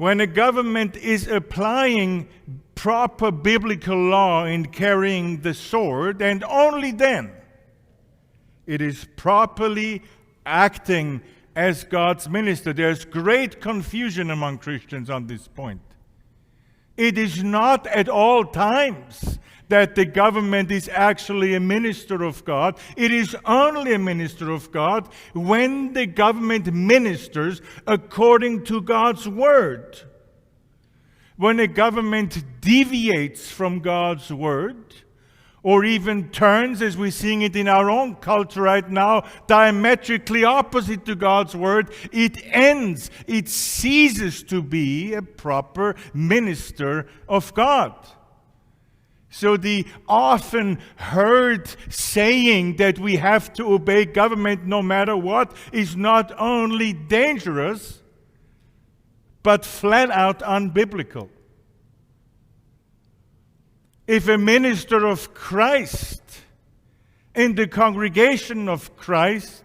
When a government is applying proper biblical law in carrying the sword, and only then, it is properly acting as God's minister. There's great confusion among Christians on this point. It is not at all times that the government is actually a minister of God. It is only a minister of God when the government ministers according to God's word. When a government deviates from God's word, or even turns, as we're seeing it in our own culture right now, diametrically opposite to God's word, it ends, it ceases to be a proper minister of God. So the often heard saying that we have to obey government no matter what is not only dangerous, but flat out unbiblical. If a minister of Christ in the congregation of Christ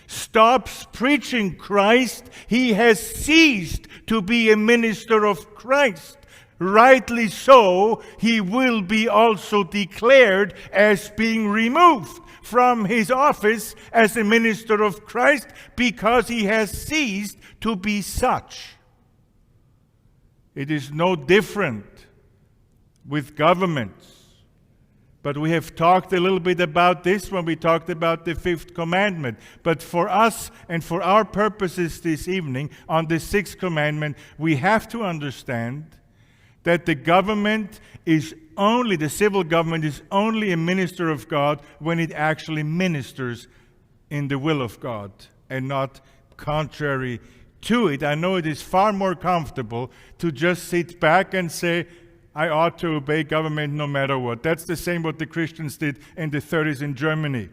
stops preaching Christ, he has ceased to be a minister of Christ. Rightly so, he will be also declared as being removed from his office as a minister of Christ because he has ceased to be such. It is no different with governments. But we have talked a little bit about this when we talked about the fifth commandment. But for us and for our purposes this evening on the sixth commandment, we have to understand that the civil government is only a minister of God when it actually ministers in the will of God and not contrary to it. I know it is far more comfortable to just sit back and say, I ought to obey government no matter what. That's the same what the Christians did in the 30s in Germany.